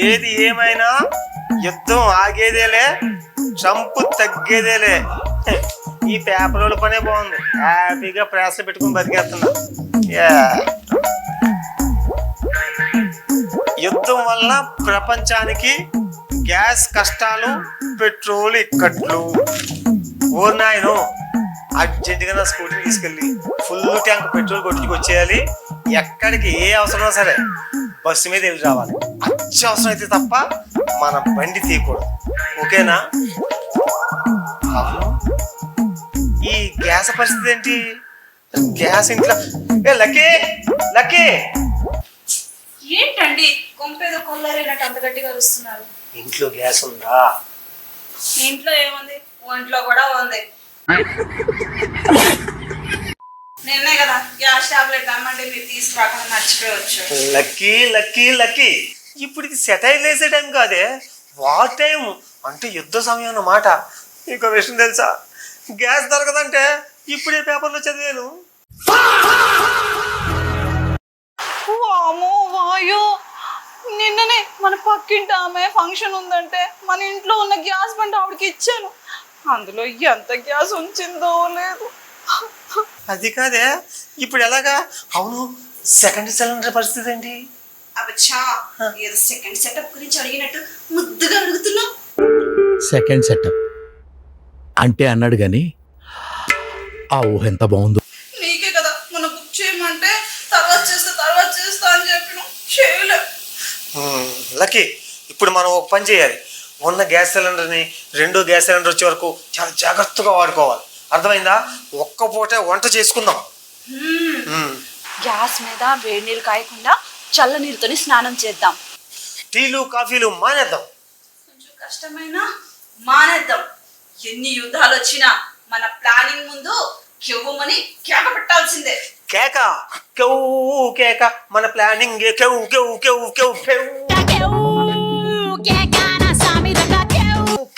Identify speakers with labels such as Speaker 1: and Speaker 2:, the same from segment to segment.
Speaker 1: ఏది ఏమైనా యుద్ధం ఆగేదేలే, చంపు తగ్గేదేలే. ఈ పేపర్ పనే బాగుంది, హ్యాపీగా ప్రెస్ పెట్టుకుని బతికేస్తున్నా. యుద్ధం వల్ల ప్రపంచానికి గ్యాస్ కష్టాలు, పెట్రోల్ ఇక్కట్లు. ఓర్నాయను అర్జెంటుగా నా స్కూటీని తీసుకెళ్ళి ఫుల్ ట్యాంక్ పెట్రోల్ కొట్టుకొచ్చేయాలి. ఎక్కడికి ఏ అవసరమో సరే బస్సు మీద వెళ్ళి రావాలి. అత్యవసరం అయితే తప్ప మన బండి తీయకూడదు, ఓకేనా? ఈ గ్యాస్ పరిస్థితి ఏంటి? గ్యాస్ ఇంట్లో లక్కీ లక్కీ
Speaker 2: ఏంటండి కొంపేదో కొల్లారైనట్టు అంత గట్టిగా వస్తున్నారు?
Speaker 1: ఇంట్లో గ్యాస్ ఉందా?
Speaker 2: ఇంట్లో ఏముంది, ఒంట్లో కూడా ఉంది. నిన్నే కదా గ్యాస్ టాబ్లెట్ అమ్మంటే మీరు తీసుకురాకుండా మర్చిపోవచ్చు.
Speaker 1: లక్కీ లక్కీ లక్కీ ఇప్పుడు ఇది సెటైల్ వేసే టైం కాదే, వార్ టైం, అంటే యుద్ధ సమయం అన్నమాట. ఇంకో విషయం తెలుసా, గ్యాస్ దొరకదంటే ఇప్పుడే పేపర్లో చదివాను.
Speaker 2: వామో వాయో, నిన్ననే మన పక్కింటి ఆమె ఫంక్షన్ ఉందంటే మన ఇంట్లో ఉన్న గ్యాస్ బండ ఆవిడకి ఇచ్చాను. అందులో ఎంత గ్యాస్ ఉంచిందో లేదు.
Speaker 1: అది కాదే, ఇప్పుడు ఎలాగా? అవును, సెకండ్ సిలిండర్ పరిస్థితి ఏంటి?
Speaker 2: అబ్బా, ఏదో సెకండ్ సెటప్ గురించి అడిగినట్టు ముద్దుగా అడుగుతున్నా.
Speaker 3: సెకండ్ సెటప్ అంటే అన్నాడు గాని ఆ ఊహ ఎంత బాగుందో.
Speaker 2: నీకే కదా మన బుక్ చేయమంటే తర్వాత చేస్తా అని చెప్పిన చేయలే.
Speaker 1: లక్కీ ఇప్పుడు మనం ఒక పని చేయాలి. ఉన్న గ్యాస్ సిలిండర్ని రెండో గ్యాస్ సిలిండర్ వచ్చే వరకు చాలా జాగ్రత్తగా వాడుకోవాలి, అర్థమైందా? ఒక్క పూటే వంట చేసుకుందాం.
Speaker 2: గ్యాస్ మీద వేడి నీళ్ళు కాయకుండా చల్ల నీళ్ళతోని స్నానం చేద్దాం.
Speaker 1: టీలు కాఫీలు మానేద్దాం.
Speaker 2: కొంచెం కష్టమైనా మానేద్దాం. ఎన్ని యుద్ధాలు వచ్చినా మన ప్లానింగ్ ముందు కెవ్వమని కేక పెట్టాల్సిందే.
Speaker 1: కేక కెవ్వు కేక, మన ప్లానింగ్ కెవ్వు కెవ్వు కెవ్వు కెవ్వు కెవ్వు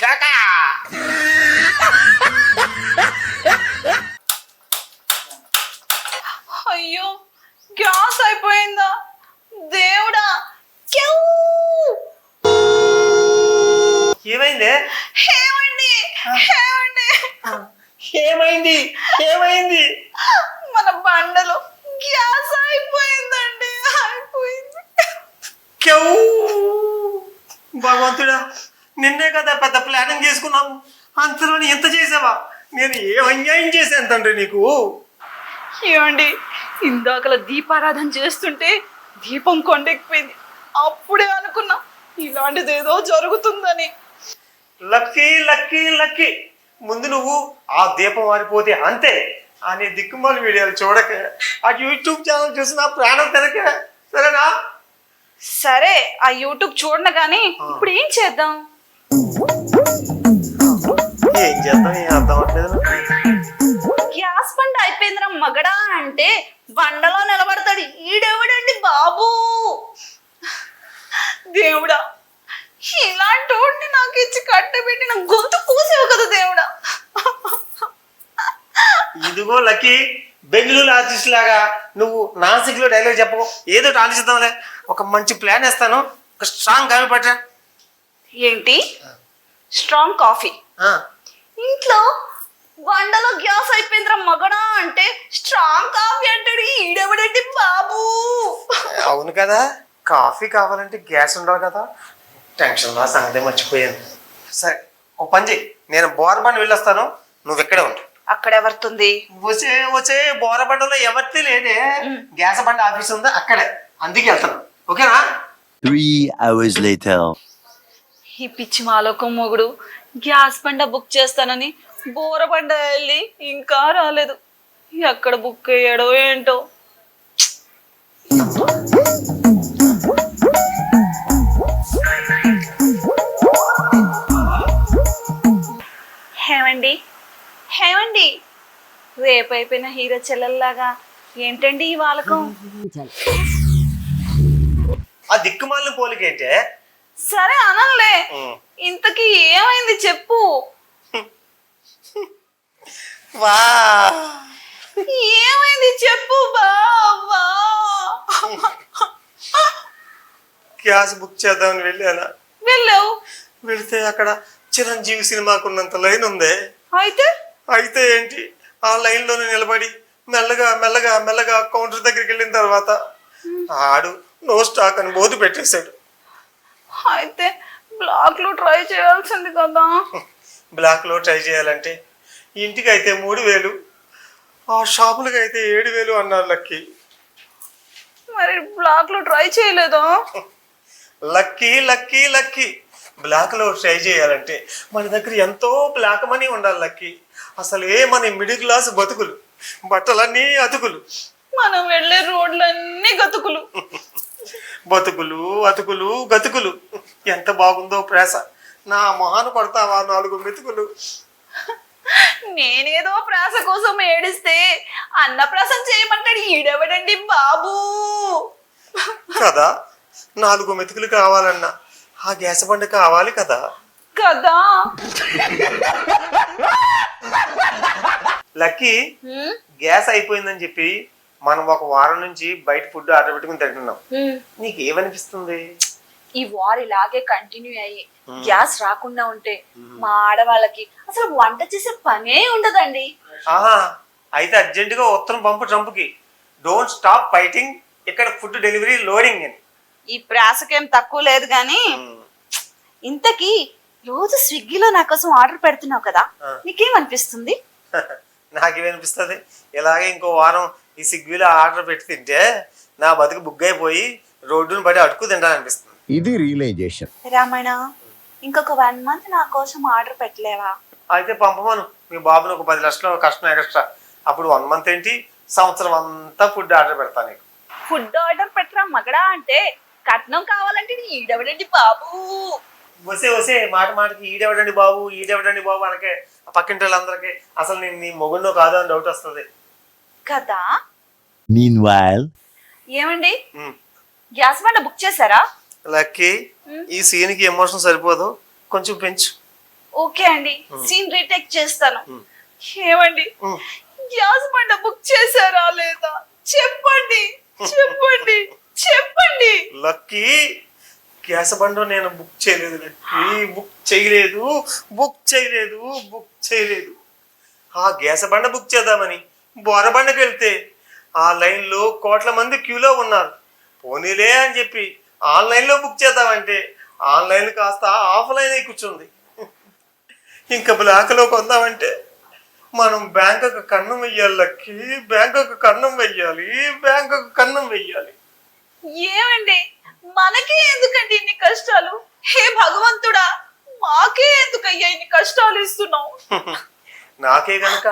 Speaker 1: కేక.
Speaker 2: అయ్యో, గ్యాస్ అయిపోయిందా దేవుడా!
Speaker 1: ఏమైంది?
Speaker 2: ఏమండి
Speaker 1: ఏమైంది?
Speaker 2: మన బండలో గ్యాస్ అయిపోయిందండి, అయిపోయింది.
Speaker 1: భగవంతుడా, నిన్నే కదా పెద్ద ప్లానింగ్ చేసుకున్నాము, అంతలోని ఎంత చేసావా? నేను ఏ అన్యాయం చేశాను తండ్రి నీకు?
Speaker 2: ఏమండి, ఇందాకలా దీపారాధన చేస్తుంటే దీపం కొండెక్కిపోయింది. అప్పుడే అనుకున్నా ఇలాంటిది ఏదో జరుగుతుందని.
Speaker 1: లక్కీ లక్కీ లక్కీ, ముందు నువ్వు ఆ దీపం వారిపోతే అంతే అనే దిక్కుమాల వీడియోలు చూడక, ఆ యూట్యూబ్ ఛానల్ చూసి నా ప్రాణం తినక, సరేనా?
Speaker 2: సరే, ఆ యూట్యూబ్ చూడను కానీ ఇప్పుడు ఏం చేద్దాం?
Speaker 1: ఏం చేద్దాం ఏం అర్థం అవట్లేదు.
Speaker 2: గ్యాస్ బండ అయిపోయిందిరా మగడా అంటే బండలో నిలబడతాడు ఈడెవడండి బాబు? దేవుడా, ఇలాంటి వాడిని నాకు ఇచ్చి కట్టబెట్టి నా గొంతు కూసేవు కదా దేవుడా.
Speaker 1: ఇదిగో లక్కీ, బెంగళూరు ఆర్టిస్ట్ లాగా నువ్వు నాసిక్ లో డైలాగ్ చెప్పకు, ఏదో ఆలోచిద్దాంలే. ఒక మంచి ప్లాన్ వేస్తాను, ఒక స్ట్రాంగ్ కాఫీ పట్టరా.
Speaker 2: ఏంటి స్ట్రాంగ్ కాఫీ? ఇంట్లో బండలో గ్యాస్ అయిపోయిందిరా మగడా అంటే స్ట్రాంగ్ కాఫీ అంటాడు ఈడెవడండి బాబు?
Speaker 1: అవును కదా, కాఫీ కావాలంటే గ్యాస్ ఉండాలి కదా. టెన్షన్ లా సంగతి మర్చిపోయాను. సరే, ఒక పని చెయ్యి, నేను బోరబండి వెళ్ళొస్తాను, నువ్వు ఇక్కడే ఉంటావు.
Speaker 2: అక్కడ ఎవరుతుంది?
Speaker 1: వచ్చే బోరబండలో ఎవరితే లేదే, గ్యాస్ బండి ఆఫీస్ ఉందా అక్కడే, అందుకే వెళ్తాను, ఓకేనా?
Speaker 4: 3 hours later.
Speaker 2: ఈ పిచ్చి మాలోకం మొగుడు గ్యాస్ బండ బుక్ చేస్తానని బోరబండ వెళ్ళి ఇంకా రాలేదు. ఎక్కడ బుక్ అయ్యాడో ఏంటో. హేమండి, రేపు అయిపోయిన హీరో చెల్లెల్లాగా ఏంటండి ఈ వాలకం?
Speaker 1: ఆ దిక్కుమాలిన పోలికేంటే?
Speaker 2: సరే అనలే, ఇంతకీ ఏమైంది చెప్పు.
Speaker 1: వా
Speaker 2: ఏమైంది చెప్పు బావా.
Speaker 1: గ్యాస్ బుక్ చేద్దామని వెళ్ళానా,
Speaker 2: వెళ్ళావు,
Speaker 1: వెళితే అక్కడ చిరంజీవి సినిమాకు ఉన్నంత లైన్ ఉందే.
Speaker 2: అయితే
Speaker 1: అయితే ఏంటి, ఆ లైన్లోనే నిలబడి మెల్లగా మెల్లగా మెల్లగా కౌంటర్ దగ్గరికి వెళ్ళిన తర్వాత ఆడు నో స్టాక్ అని బోర్డు పెట్టేశాడు.
Speaker 2: అయితే బ్లాక్ లో ట్రై చేయాల్సింది కదా.
Speaker 1: బ్లాక్లో ట్రై చేయాలంటే ఇంటికి అయితే 3,000, ఆ షాపులకి అయితే 7,000 అన్నారు లక్కీ.
Speaker 2: మరి బ్లాక్ లో ట్రై చేయలేదా?
Speaker 1: లక్కీ లక్కీ లక్కీ, బ్లాక్లో ట్రై చేయాలంటే మన దగ్గర ఎంతో బ్లాక్ మనీ ఉండాలి లక్కీ. అసలే మన మిడిల్ క్లాస్ బతుకులు, బట్టలన్నీ అతుకులు,
Speaker 2: మనం వెళ్ళే రోడ్లన్నీ గతుకులు.
Speaker 1: బతుకులు అతుకులు గతుకులు. ఎంత బాగుందో ప్రేస, నా మొహాను పడతావా 4 మెతుకులు.
Speaker 2: నేనేదో ప్రాస కోసం ఏడిస్తే అన్నప్రాసం చేయమంటాడు ఈడెవడండి బాబు.
Speaker 1: కదా, 4 మెతుకులు కావాలన్నా ఆ గ్యాస్ బండ కావాలి కదా.
Speaker 2: కదా.
Speaker 1: లక్కీ, గ్యాస్ అయిపోయిందని చెప్పి మనం ఒక వారం నుంచి బయట ఫుడ్ ఆర్డర్ పెట్టుకుని తింటున్నాం. నీకు ఏమనిపిస్తుంది?
Speaker 2: ఈ వార్ ఇలాగే కంటిన్యూ అయ్యి గ్యాస్ రాకుండా ఉంటే మా ఆడవాళ్ళకి అసలు వంట చేసే పనే ఉండదండి.
Speaker 1: ఆహా, అయితే అర్జెంటుగా ఉత్తరం పంపు ట్రంప్కి, డోంట్ స్టాప్ ఫైటింగ్, ఇక్కడ ఫుడ్ డెలివరీ లోడింగ్ అని.
Speaker 2: ఈ ప్రాసకేం తక్కువ లేదు గాని ఇంతకీ రోజు స్విగ్గీలో నా కోసం ఆర్డర్ పెడుతున్నావు కదా, నీకేమనిపిస్తుంది?
Speaker 1: నాకేమనిపిస్తుంది, ఇలాగే ఇంకో వారం ఈ స్విగ్గీలో ఆర్డర్ పెట్టి తింటే నా బతుకు బుక్ అయిపోయి రోడ్డును పడి అడుక్కు తింటాననిపిస్తుంది.
Speaker 3: ఇది రియలైజేషన్.
Speaker 2: రామాయణ, ఇంకొక 1 month నా కోసం ఆర్డర్ పెట్టలేవా?
Speaker 1: అయితే పంపమను మీ బాబుని, ఒక 10 లక్షలు కష్టం ఎక్స్ట్రా. అప్పుడు 1 month ఏంటి, సంవత్సరం అంతా ఫుడ్ ఆర్డర్ పెడతా నీకు.
Speaker 2: ఫుడ్ ఆర్డర్ పెట్టరా మగడా అంటే కట్నం కావాలంటే ఈడెవడండి బాబు.
Speaker 1: వసే మాట మాటకి ఈడెవడండి బాబు ఈడెవడండి బాబు అనకే ఆ పక్కింటి వాళ్ళందరికీ అసలు నేను నీ మొగుడినో కాదో అని డౌట్ వస్తుంది
Speaker 2: కదా.
Speaker 4: Meanwhile,
Speaker 2: ఏమండి, గ్యాస్ బండ బుక్ చేశారా?
Speaker 1: లక్కీ, ఈ సీన్కి ఎమోషన్ సరిపోదు, కొంచెం పెంచు.
Speaker 2: ఓకే అండి, సీన్ రీటేక్ చేస్తాను. ఏమండి, గ్యాస్ బండ బుక్ చేశారా లేదా చెప్పండి చెప్పండి చెప్పండి.
Speaker 1: లక్కీ, గ్యాస్ బండ నేను బుక్ చేయలేదు లక్కీ, బుక్ చేయలేదు బుక్ చేయలేదు బుక్ చేయలేదు. ఆ గ్యాస్ బండ బుక్ చేద్దామని బోరబండకి వెళ్తే ఆ లైన్లో కోట్ల మంది క్యూలో ఉన్నారు. పోనీలే అని చెప్పి ఆన్లైన్లో బుక్ చేద్దామంటే ఆన్లైన్ కాస్త ఆఫ్లైన్ అయి కూర్చుంది. ఇంకా బ్లాక్లో కొందామంటే మనం బ్యాంకుకు కన్నం వెయ్యాలి లక్కీ, బ్యాంకుకు కన్నం వెయ్యాలి, బ్యాంకుకు కన్నం వెయ్యాలి.
Speaker 2: ఏమండి, మనకే ఎందుకండి ఇన్ని కష్టాలు? హే భగవంతుడా, మాకే ఎందుకయ్యా ఇన్ని కష్టాలు ఇస్తున్నావు?
Speaker 1: నాకే గనక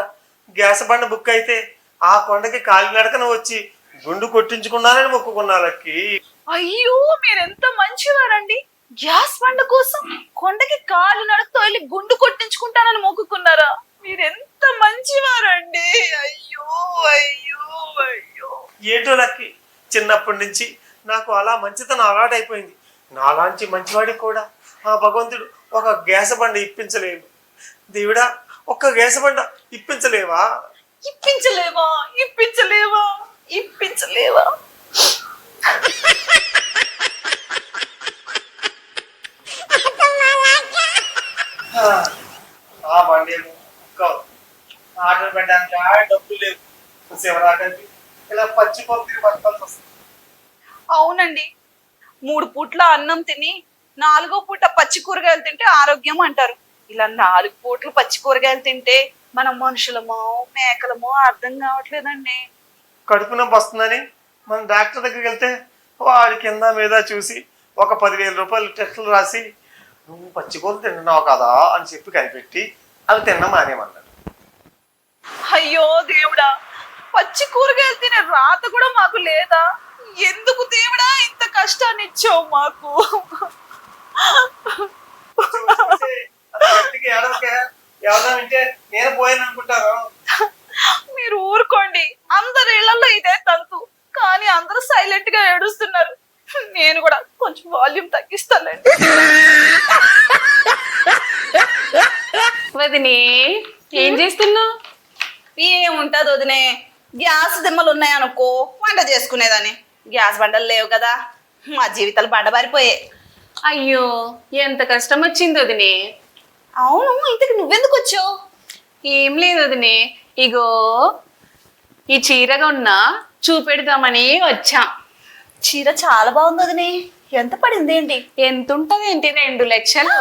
Speaker 1: గ్యాస్ బండ బుక్ అయితే ఆ కొండకి కాలినడకన వచ్చి గుండు కొట్టించుకున్నానని మొక్కుకున్నా లక్కీ.
Speaker 2: అయ్యో, మీరెంత మంచివారండి. గ్యాస్ బండ కోసం కొండకి కాలు నడకతో వెళ్ళి గుండు కొట్టించుకుంటానని మొక్కుకున్నారా? మీరెంత మంచివారండి. అయ్యో అయ్యో అయ్యో.
Speaker 1: ఏంటో లక్కీ, చిన్నప్పటి నుంచి నాకు అలా మంచితనం అలవాటైపోయింది. నాలాంటి మంచివాడికి కూడా ఆ భగవంతుడు ఒక గ్యాస్ బండ ఇప్పించలేడు. దేవుడా, ఒక్క గ్యాస్ బండ ఇప్పించలేవా?
Speaker 2: ఇప్పించలేవా ఇప్పించలేవా ఇప్పించలేవా?
Speaker 1: ఆ బండి ఆర్డర్ పెట్టడానికి డబ్బులు లేవు. శివరాత్రికి ఇలా పచ్చి పప్పు బతకాల్సి వస్తుంది.
Speaker 2: అవునండి, 3 పూట్ల అన్నం తిని 4వ పూట పచ్చి కూరగాయలు తింటే ఆరోగ్యం అంటారు. ఇలా 4 పూటలు పచ్చి కూరగాయలు తింటే మనం మనుషులమో మేకలమో అర్థం కావట్లేదండి.
Speaker 1: కడుపు నొప్పి వస్తుందని మనం డాక్టర్ దగ్గరికి వెళ్తే వాడి కింద మీద చూసి ఒక 10,000 రూపాయలు టెస్టులు రాసి నువ్వు పచ్చికూరలు తింటున్నావు కదా అని చెప్పి కనిపెట్టి అవి తినడం మానేమన్నాడు.
Speaker 2: అయ్యో దేవుడా, పచ్చి కూరగాయలు తినే రాత కూడా మాకు లేదా? ఎందుకు దేవుడా ఇంత కష్టాన్ని ఇచ్చావు మాకు?
Speaker 1: ఎవరైనా వింటే నేను పోయాను అనుకుంటారు.
Speaker 2: మీరు ఊరుకోండి, అందరి ఇళ్లలో ఇదే తంతు. కానీ అందరూ సైలెంట్ గా ఏడుస్తున్నారు. నేను కూడా కొంచెం వాల్యూమ్ తగ్గిస్తానండి.
Speaker 5: వదినే, ఏం చేస్తున్నావు?
Speaker 2: ఉంటది వదినే. గ్యాస్ దిమ్మలు ఉన్నాయనుకో వంట చేసుకునేదని. గ్యాస్ బండలు లేవు కదా, మా జీవితాలు బండబారిపోయాయి.
Speaker 5: అయ్యో ఎంత కష్టం వచ్చింది వదినే.
Speaker 2: అవును, ఇంతకు నువ్వెందుకు వచ్చావు?
Speaker 5: ఏం లేదు వదినే, ఇగో ఈ చీరగా ఉన్నా చూపెడదామని వచ్చా.
Speaker 2: చీర చాలా బాగుంది వదినే. ఎంత పడింది ఏంటి?
Speaker 5: ఎంత ఉంటది ఏంటి? 2 లక్షలు.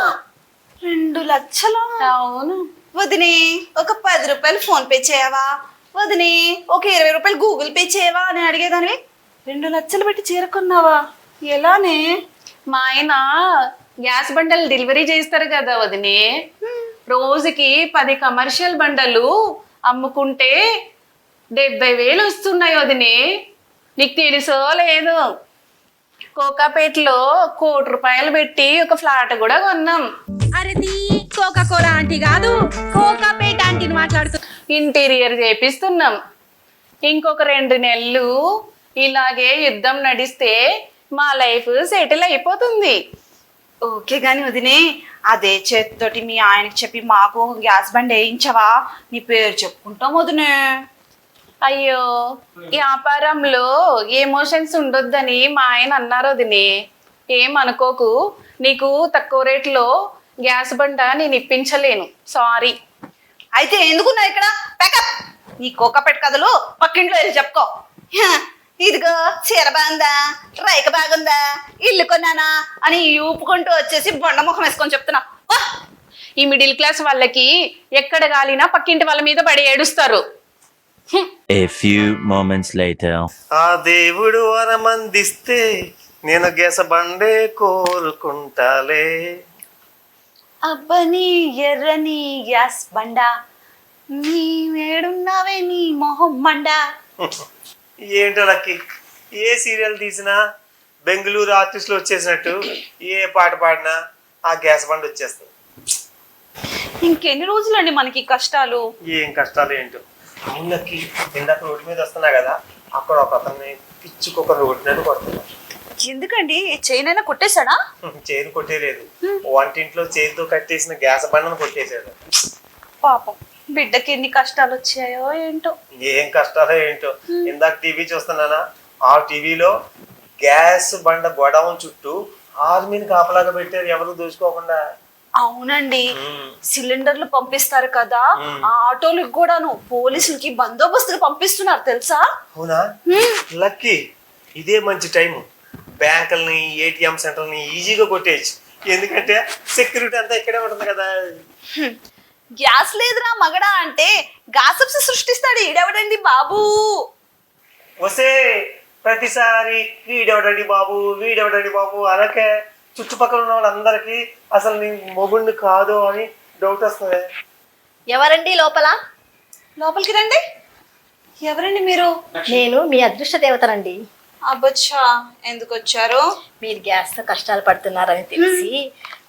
Speaker 2: 2 లక్షలు?
Speaker 5: అవును
Speaker 2: వదినే, ఒక 10 రూపాయలు ఫోన్ పే చేయవా? వదినే, ఒక 20 రూపాయలు గూగుల్ పే చేయవా అని అడిగేదానివి. 2 లక్షలు పెట్టి చీర కొన్నావా? ఎలానే?
Speaker 5: మా ఆయన గ్యాస్ బండలు డెలివరీ చేస్తారు కదా వదినే. రోజుకి 10 కమర్షియల్ బండలు అమ్ముకుంటే 70,000 వస్తున్నాయి వదినే. నీకు తెలుసో లేదు, కోకాపేటలో 1 కోటి రూపాయలు పెట్టి ఒక ఫ్లాట్ కూడా కొన్నాం.
Speaker 6: అరేది కోకా కోలా ఆంటీ కాదు, కోకాపేట ఆంటీని మాట్లాడుతూ.
Speaker 5: ఇంటీరియర్ చేపిస్తున్నాం. ఇంకొక 2 నెలలు ఇలాగే యుద్ధం నడిస్తే మా లైఫ్ సెటిల్ అయిపోతుంది.
Speaker 2: ఓకే గాని వదినే, అదే చేతితోటి మీ ఆయనకి చెప్పి మాకు గ్యాస్ బండి వేయించవా? నీ పేరు చెప్పుకుంటాం వదినే.
Speaker 5: అయ్యో ఈ వ్యాపారంలో ఎమోషన్స్ ఉండొద్దని మా ఆయన అన్నారు వదినే. ఏమనుకోకు, నీకు తక్కువ రేట్లో గ్యాస్ బండ నేను ఇప్పించలేను, సారీ.
Speaker 2: అయితే ఎందుకున్నా ఇక్కడ ప్యాకప్? నీ కోకపెట్ట కథలు పక్కింట్లో వెళ్ళి చెప్పుకో. హ, ఇదిగో చీర బాగుందా, రైక బాగుందా, ఇల్లు కొన్నానా అని ఊపుకుంటూ వచ్చేసి బొండ ముఖం వేసుకొని చెప్తున్నా.
Speaker 5: ఈ మిడిల్ క్లాస్ వాళ్ళకి ఎక్కడ గాలినా పక్కింటి వాళ్ళ మీద పడి ఏడుస్తారు.
Speaker 4: A few moments later.
Speaker 1: ఆ దేవుడు వరమందిస్తే నేను గెస బండే కోరుకుంటాలే.
Speaker 2: అబ్బని ఎర్రని గ్యాస్ బండ, నీ వేడున్నావే నీ మొహం మండ.
Speaker 1: ఏంటో లక్కి, ఏ సీరియల్ తీసినా బెంగళూరు ఆర్టిస్టులు వచ్చేసినట్టు ఏ పాట పాడినా ఆ గ్యాస్ బండ్ వచ్చేస్తుంది.
Speaker 2: ఇంకెన్ని రోజులండి మనకి ఈ కష్టాలు?
Speaker 1: ఏం కష్టాలు ఏంటో. అవును లక్కి, ఇందాక రోడ్డు మీద వస్తున్నా కదా, అక్కడ ఒక అతన్ని పిచ్చుకొక రోడ్డు మీద కొడుతున్నా.
Speaker 2: ఎందుకండి, చైన్ అయినా కొట్టేశాడా?
Speaker 1: చైన్ కొట్టేలేదు, వంటింట్లో చైన్తో కట్టేసిన గ్యాస్ బండను కొట్టేశాడు.
Speaker 2: పాపం, బిడ్డకి ఎన్ని కష్టాలు వచ్చాయో ఏంటో.
Speaker 1: ఏం కష్టాలో ఏంటో. ఇందాక టీవీ చూస్తున్నానా, ఆ టీవీలో గ్యాస్ బండ గొడవం చుట్టూ ఆర్మీని కాపలాగా పెట్టారు, ఎవరు దోచుకోకుండా.
Speaker 2: అవునండి, సిలిండర్లు పంపిస్తారు కదా, ఆ ఆటోలకు కూడాను పోలీసులకి బందోబస్తులు పంపిస్తున్నారు తెలుసా?
Speaker 1: అవునా? లక్కీ, ఇదే మంచి టైము. బ్యాంకుల్ని, ఏటీఎం సెంటర్ని ఈజీగా కొట్టేయచ్చు. ఎందుకంటే సెక్యూరిటీ అంతా ఇక్కడే ఉంటుంది కదా.
Speaker 2: గ్యాస్ లేదురా మగడా అంటే గాసిప్స్ సృష్టిస్తాడు ఈడెవడండి బాబు.
Speaker 1: వస్తే ప్రతిసారి వీడెవడండి బాబు, వీడెవడండి బాబు అలాగే చుట్టుపక్కల ఉన్న వాళ్ళందరికీ అసలు నీ మొగుడిని కాదు అని డౌట్ వస్తుంది.
Speaker 6: ఎవరండి లోపల?
Speaker 2: లోపలికి రండి. ఎవరండి మీరు?
Speaker 6: నేను మీ అదృష్ట దేవతనండి.
Speaker 2: అబ్బచ్చా, ఎందుకు వచ్చారు?
Speaker 6: మీరు గ్యాస్ తో కష్టాలు పడుతున్నారని తెలిసి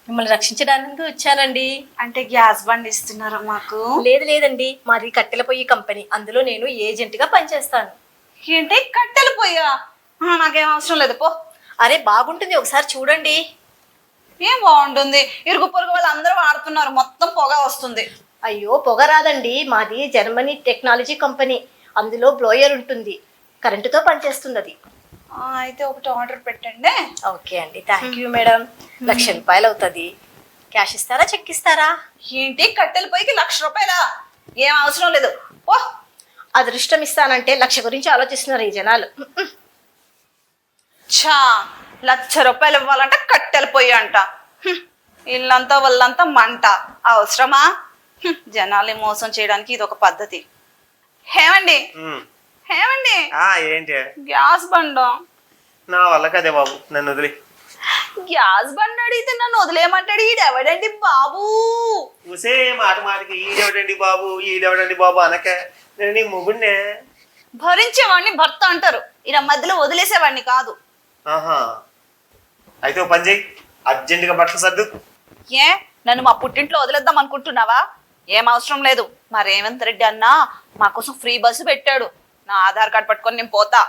Speaker 6: మిమ్మల్ని రక్షించడానికి వచ్చానండి.
Speaker 2: అంటే గ్యాస్ బండి ఇస్తున్నారా మాకు?
Speaker 6: లేదండి, మాది కట్టెల పొయ్యి కంపెనీ, అందులో నేను ఏజెంట్ గా పనిచేస్తాను.
Speaker 2: ఏంటి కట్టెలు పోయా? నాకేం అవసరం లేదు పో.
Speaker 6: అరే బాగుంటుంది, ఒకసారి చూడండి.
Speaker 2: ఏం బాగుంటుంది, ఇరుగు పొరుగు వాళ్ళు అందరూ వాడుతున్నారు, మొత్తం పొగ వస్తుంది.
Speaker 6: అయ్యో పొగ రాదండి, మాది జర్మనీ టెక్నాలజీ కంపెనీ, అందులో బ్లోయర్ ఉంటుంది, కరెంటుతో పనిచేస్తుంది అది.
Speaker 2: అయితే ఒకటి ఆర్డర్ పెట్టండి.
Speaker 6: ఓకే అండి, థ్యాంక్ యూ మేడం. 1,00,000 రూపాయలు అవుతుంది. క్యాష్ ఇస్తారా, చెక్ ఇస్తారా?
Speaker 2: ఏంటి కట్టెల పొయ్యికి 1,00,000 రూపాయలా? ఏం అవసరం లేదు ఓ.
Speaker 6: అదృష్టం ఇస్తానంటే 1,00,000 గురించి ఆలోచిస్తున్నారు ఈ జనాలు.
Speaker 2: ఛా, 1,00,000 రూపాయలు ఇవ్వాలంట కట్టెల పొయ్యి అంట. ఇల్లంతా వాళ్ళంతా మంట, అవసరమా? జనాల్ని మోసం చేయడానికి ఇది ఒక పద్ధతి. ఏమండి ఏమండి,
Speaker 1: ఏంటి
Speaker 2: గ్యాస్ బండ
Speaker 1: నా వల్ల కదే బాబు, నన్ను వదిలి.
Speaker 2: గ్యాస్ బండి అడిగితే నన్ను వదిలేయమంటాడు ఈడెవడండి బాబు?
Speaker 1: ఊసే మాట మాటకి ఈడెవడండి బాబు, ఈడెవడండి బాబు అనక, నేను నీ మొగుడినే.
Speaker 2: భరించేవాడిని భర్త అంటారు, ఇలా మధ్యలో వదిలేసేవాడిని కాదు.
Speaker 1: ఆహా, అయితే ఓ పని చేయి, అర్జెంటుగా బట్టలు సర్దు.
Speaker 2: ఏ, నన్ను మా పుట్టింట్లో వదిలేద్దాం అనుకుంటున్నావా? ఏం అవసరం లేదు. మా రేవంత్ రెడ్డి అన్న మా కోసం ఫ్రీ బస్సు పెట్టాడు, నా ఆధార్ కార్డు పట్టుకొని నేను పోతా.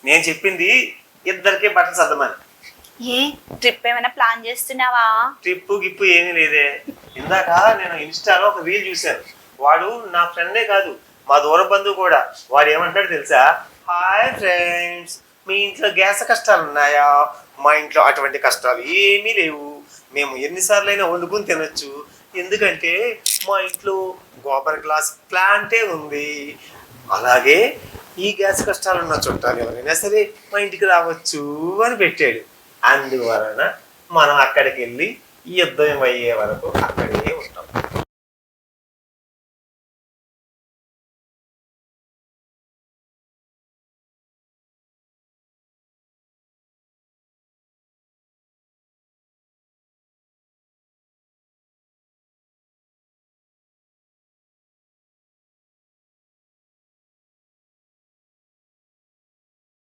Speaker 1: నేను చెప్పింది ఇద్దరికే బట్టలు సర్దమని.
Speaker 2: ఏ ట్రిప్ ఏమైనా ప్లాన్ చేస్తున్నావా?
Speaker 1: ట్రిప్పు గిప్పు ఏమీ లేదే. ఇందాక నేను ఇన్స్టాలో ఒక రీల్ చూశాను, వాడు నా ఫ్రెండే కాదు మా దూర బంధువు కూడా. వాడు ఏమంటాడు తెలుసా? హాయ్ ఫ్రెండ్స్, మీ ఇంట్లో గ్యాస్ కష్టాలు ఉన్నాయా? మా ఇంట్లో అటువంటి కష్టాలు ఏమీ లేవు. మేము ఎన్నిసార్లైనా వండుకుని తినొచ్చు. ఎందుకంటే మా ఇంట్లో గోబర్ గ్లాస్ ప్లాంటే ఉంది. అలాగే ఈ గ్యాస్ కష్టాలు ఉన్న చుట్టాలు ఎవరైనా సరే మా ఇంటికి రావచ్చు అని పెట్టాడు. అందువలన మనం అక్కడికి వెళ్ళి యుద్ధం అయ్యే వరకు అక్కడే